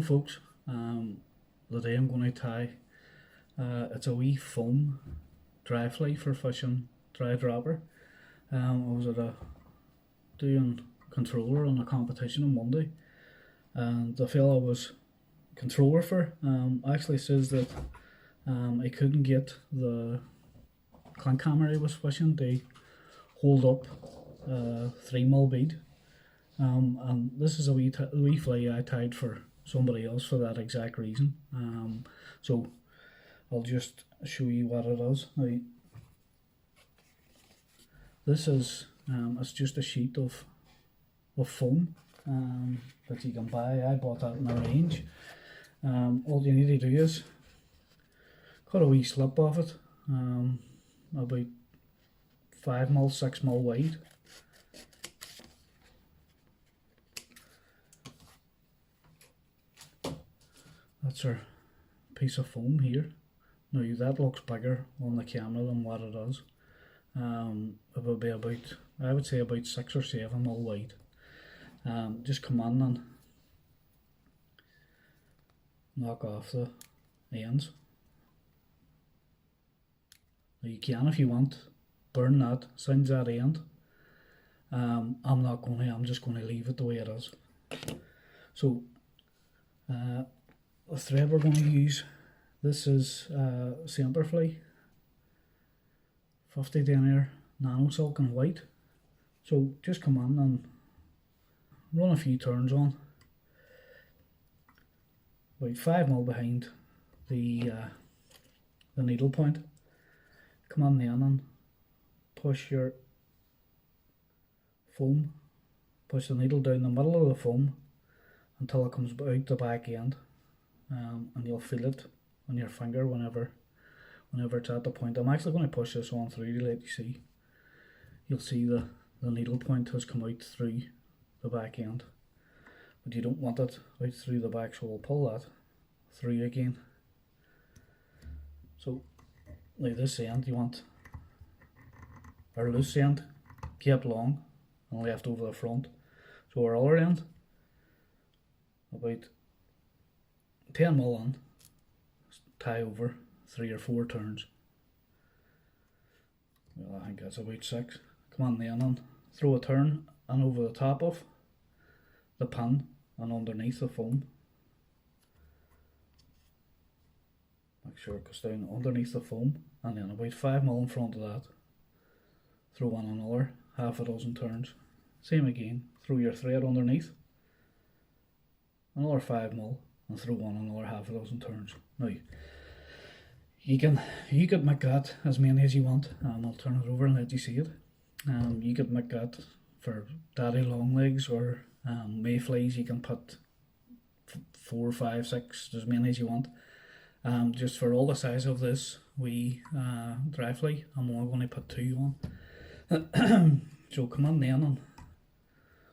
folks, today I'm going to tie, it's a wee foam dry fly for fishing dry dropper. I was at doing controller on a competition on Monday, and the fella I was controller for actually says that he couldn't get the clink hammer he was fishing to hold up 3mm bead. And this is a wee fly I tied for somebody else for that exact reason. So I'll just show you what it is. Now, this is it's just a sheet of foam that you can buy. I bought that in a range. All you need to do is cut a wee slip off it, about 5mm, 6mm wide. That's our piece of foam here. Now that looks bigger on the camera than what it is. It will be about, I would say about 6 or 7mm wide. Just come in and knock off the ends. Now you can, if you want, burn that, singe that end. I'm not going to, I'm just going to leave it the way it is. So the thread we're going to use, this is Semperfli 50 denier nano silk and white. So just come in and run a few turns on, about 5mm behind the needle point. Come on then and push your foam, push the needle down the middle of the foam until it comes out the back end. And you'll feel it on your finger whenever it's at the point. I'm actually going to push this on through to let you see. You'll see the needle point has come out through the back end, but you don't want it out through the back, so we'll pull that through again. So now this end you want our loose end kept long and left over the front. So our other end, about 10mm in, tie over 3 or 4 turns. Well, I think that's about 6. Come on then and throw a turn and over the top of the pin and underneath the foam. Make sure it goes down underneath the foam, and then about 5mm in front of that. Throw on another half a dozen turns. Same again, throw your thread underneath, another 5mm, and throw on another half a dozen turns. Now, you can make that as many as you want. I'll turn it over and let you see it. You could make that for daddy long legs or mayflies. You can put 4, 5, 6, as many as you want. Just for all the size of this wee dry fly, I'm only going to put 2 on. So come on then and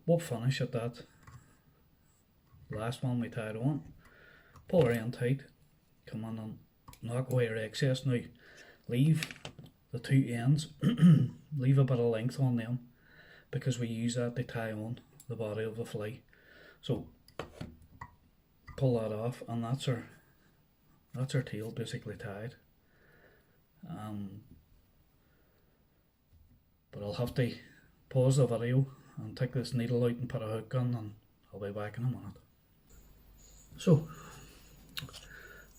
we'll finish at that last one we tied on. Pull our end tight, come on and knock away our excess. Now leave the 2 ends, leave a bit of length on them because we use that to tie on the body of the fly. So pull that off, and that's our tail basically tied. But I'll have to pause the video and take this needle out and put a hook on, and I'll be back in a minute. So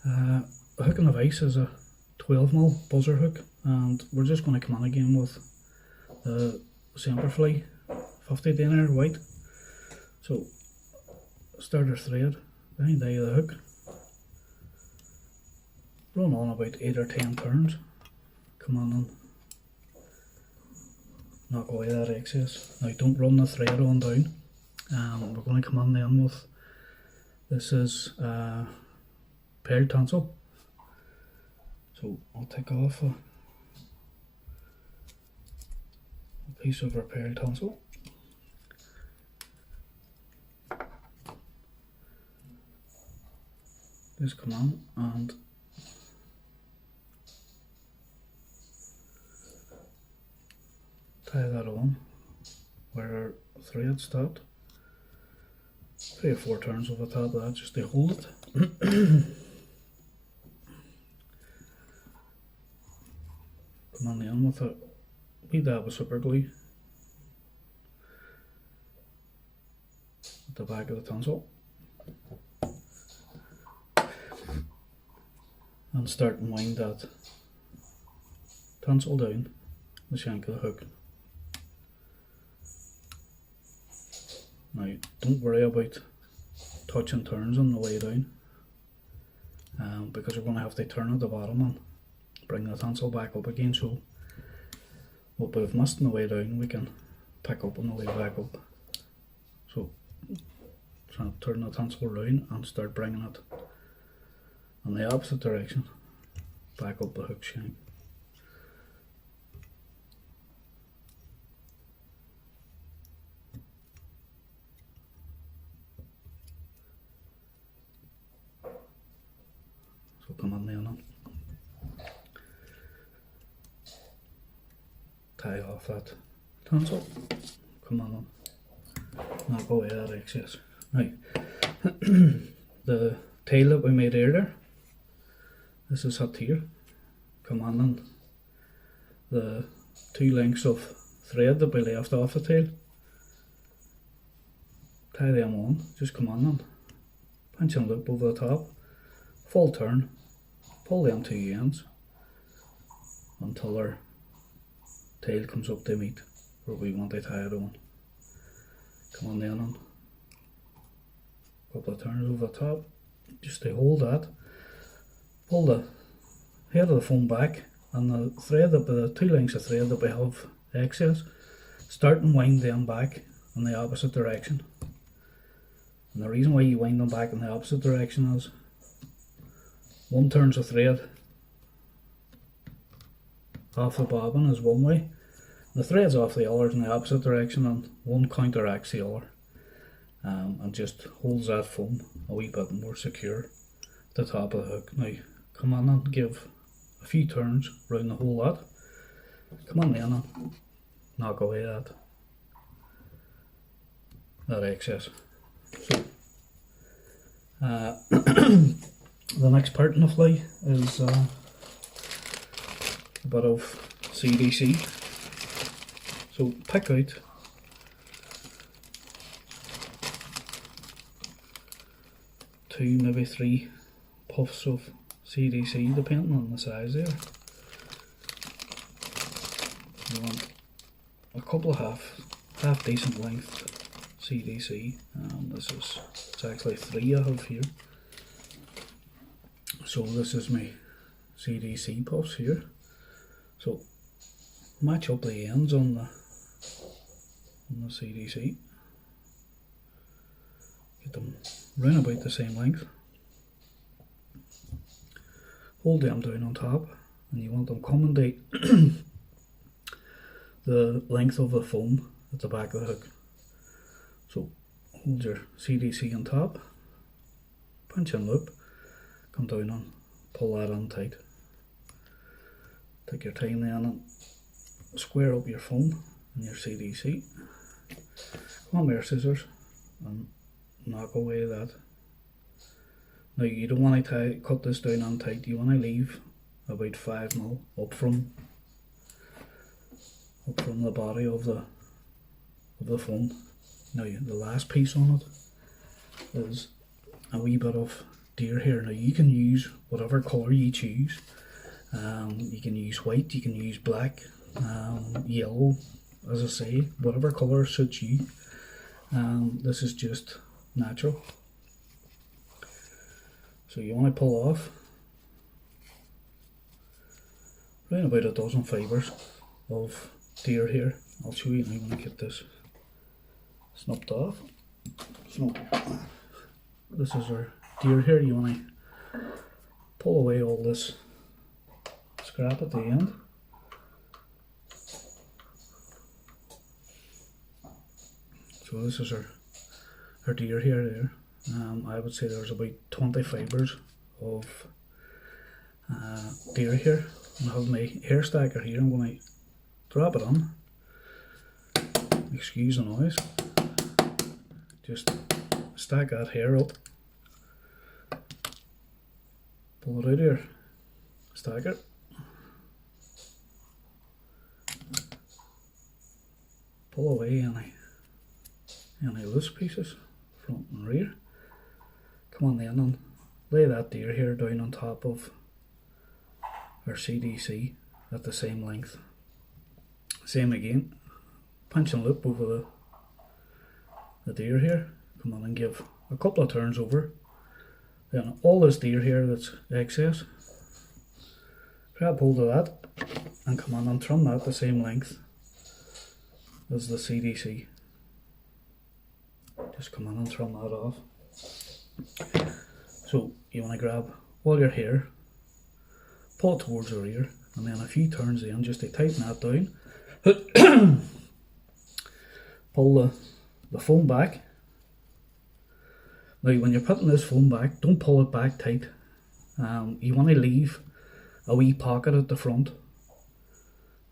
the hook on the vise is a 12mm buzzer hook, and we're just going to come in again with the Semperfli 50 denier white. So start our thread behind the eye of the hook, run on about 8 or 10 turns, come on and knock away that excess. Now don't run the thread on down. We're going to come on then with, this is pearl tinsel. So I'll take off a piece of our pearl tinsel. Just come on and tie that on where our thread stopped. 3 or 4 turns over the top of that just to hold it. Come on in with a wee dab of super glue at the back of the tonsil and start and wind that tonsil down the shank of the hook. Now don't worry about touch and turns on the way down, because we're going to have to turn at the bottom and bring the tonsil back up again, so what we've missed on the way down we can pick up on the way back up. So try to turn the tonsil around and start bringing it in the opposite direction back up the hook shank. So come on then, tie off that tonsil, come on, knock away that excess. Now, the tail that we made earlier, this is up here, come on in, the 2 lengths of thread that we left off the tail, tie them on, just come on in, pinch and loop over the top, full turn, pull them 2 ends until our tail comes up to meet where we want to tie it on. Come on then on, couple of turns over the top, just to hold that, pull the head of the foam back and the thread, the 2 lengths of thread that we have excess, start and wind them back in the opposite direction. And the reason why you wind them back in the opposite direction is 1 turns of thread off the bobbin is one way, the threads off the other in the opposite direction, and one counteracts the other, and just holds that foam a wee bit more secure at the top of the hook. Now come on and give a few turns round the whole lot, come on then and knock away that excess. So the next part in the fly is a bit of CDC. So pick out two, maybe 3 puffs of CDC depending on the size there. You want a couple of half decent length CDC. It's actually 3 I have here. So this is my CDC puffs here. So match up the ends on the CDC. Get them round about the same length. Hold them down on top, and you want them coming to the length of the foam at the back of the hook. So hold your CDC on top, punch and loop, come down and pull that on tight. Take your time then and square up your foam and your CDC. Come on with your scissors and knock away that. Now you don't want to cut this down on tight, you want to leave about 5mm up from the body of the foam. Now the last piece on it is a wee bit of deer hair. Now you can use whatever colour you choose. You can use white, you can use black, yellow, as I say, whatever colour suits you. This is just natural. So you want to pull off around about a dozen fibres of deer hair. I'll show you now when I get this snipped off. So this is our deer hair. You want to pull away all this scrap at the end. So this is our deer hair there. I would say there's about 20 fibres of deer hair. I have my hair stacker here. I'm going to drop it on. Excuse the noise. Just stack that hair up, pull it out here, stack it, pull away any loose pieces, front and rear. Come on then and lay that deer here down on top of our CDC at the same length. Same again, pinch and loop over the deer here. Come on and give a couple of turns over. Then all this deer here that's excess, grab hold of that and come on and trim that the same length as the CDC. Just come on and trim that off. So you want to grab all your hair, pull it towards the rear, and then a few turns in just to tighten that down. Pull the foam back. Now when you're putting this foam back, don't pull it back tight. You want to leave a wee pocket at the front,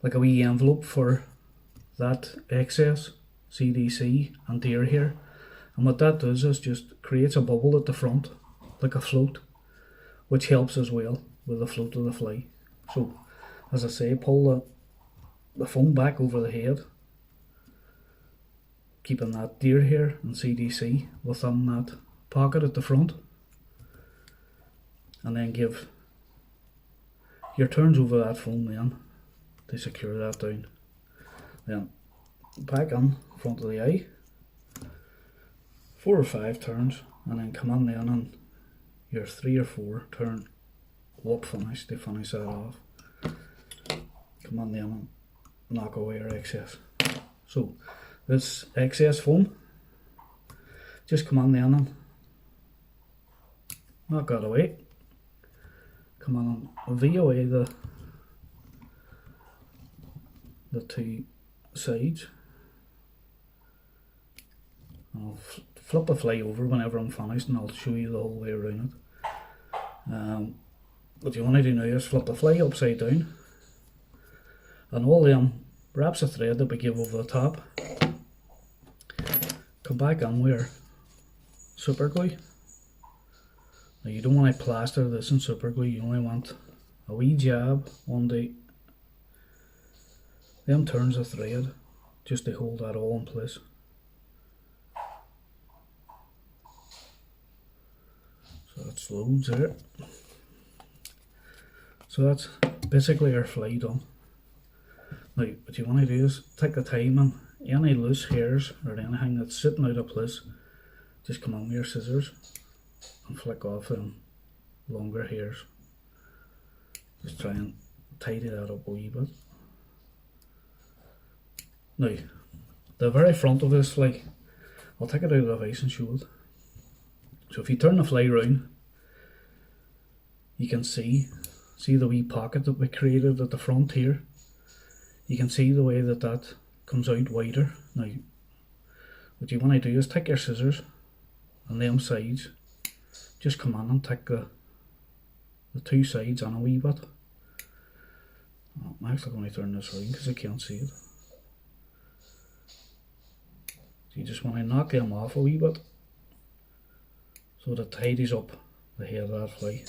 like a wee envelope for that excess CDC and deer hair. And what that does is just creates a bubble at the front, like a float, which helps as well with the float of the fly. So, as I say, pull the foam back over the head, keeping that deer hair and CDC within that pocket at the front, and then give your turns over that foam then to secure that down. Then back in front of the eye, 4 or 5 turns, and then come on then on your 3 or 4 turn whoop finish to finish that off. Come on then and knock away your excess. So this excess foam, just come on then and knock that away. Come on and V away the 2 sides. I'll flip the fly over whenever I'm finished and I'll show you the whole way around it. What you want to do now is flip the fly upside down, and all them wraps of thread that we give over the top, come back in with super glue. Now you don't want to plaster this in super glue, you only want a wee jab on them turns of thread just to hold that all in place. So that's loads there. So that's basically our fly done. Now what you want to do is take the time and any loose hairs or anything that's sitting out of place, just come on with your scissors and flick off them longer hairs. Just try and tidy that up a wee bit. Now the very front of this fly, I'll take it out of the vise and show it. So if you turn the fly round, you can see the wee pocket that we created at the front here. You can see the way that comes out wider. Now what you want to do is take your scissors and them sides, just come on and take the 2 sides on a wee bit. I'm actually going to turn this around because I can't see it. So you just want to knock them off a wee bit so that it tidies up the hair of that fly.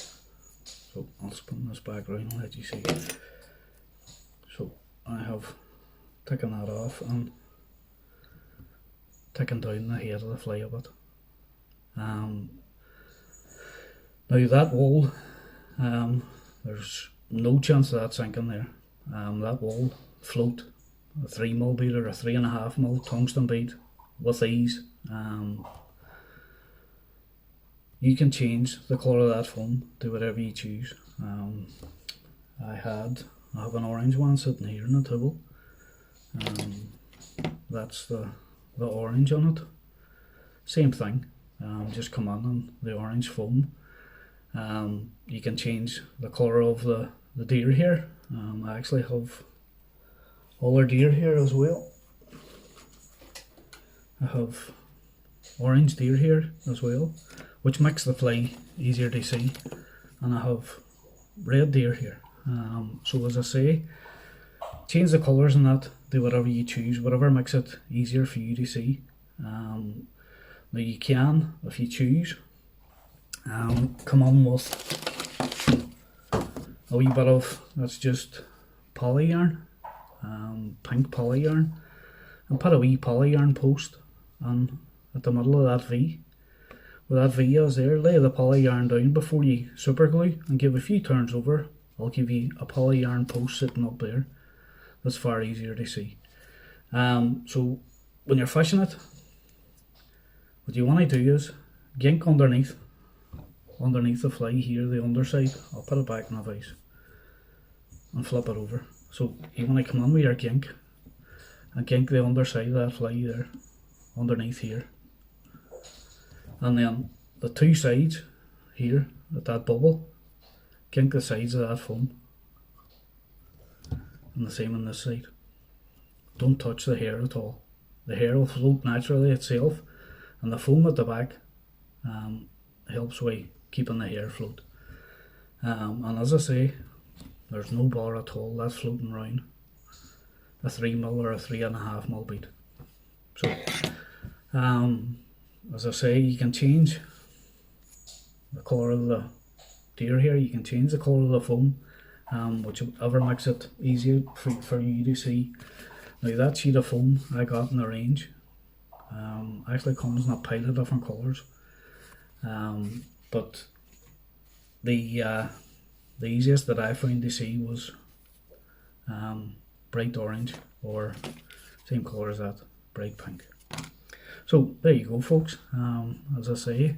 So I'll spin this back around and let you see. So I have taken that off and taken down the hair of the fly a bit. Now that wool, there's no chance of that sinking there. That will float a 3mm bead or a 3.5mm tungsten bead with ease. You can change the colour of that foam to whatever you choose. I have an orange one sitting here in the table. That's the orange on it. Same thing, just come on and the orange foam. You can change the colour of the deer hair. I actually have all our deer hair as well. I have orange deer hair as well, which makes the fly easier to see, and I have red deer hair. So as I say, change the colours and that, do whatever you choose, whatever makes it easier for you to see. Now you can, if you choose, come on with a wee bit of, that's just poly yarn, pink poly yarn, and put a wee poly yarn post on at the middle of that V. Where that V is there, lay the poly yarn down before you super glue and give a few turns over. I'll give you a poly yarn post sitting up there. That's far easier to see. So when you're fishing it, what you want to do is gink underneath the fly here, the underside. I'll put it back in a vise and flip it over. So you want to come on with your gink and gink the underside of that fly there, underneath here. And then the two sides here at that bubble, gink the sides of that foam. And the same on this side. Don't touch the hair at all. The hair will float naturally itself, and the foam at the back helps with keeping the hair float. And as I say, there's no bar at all. That's floating around a 3mm or a 3.5mm bead. So, as I say, you can change the colour of the deer here. You can change the colour of the foam, whichever makes it easier for you to see. Now that sheet of foam I got in the range actually comes in a pile of different colours, but the easiest that I found to see was bright orange, or same colour as that, bright pink. So there you go, folks. As I say,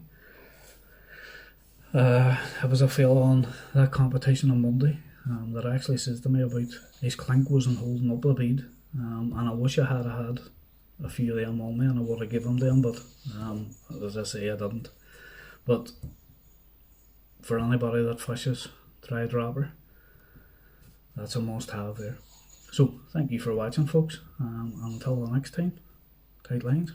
there was a fella on that competition on Monday that actually says to me about his clink wasn't holding up the bead, and I wish I had had a few of them on me and I would have given them, but as I say, I didn't. But for anybody that fishes dry dropper, that's a must have there. So thank you for watching, folks, and until the next time, tight lines.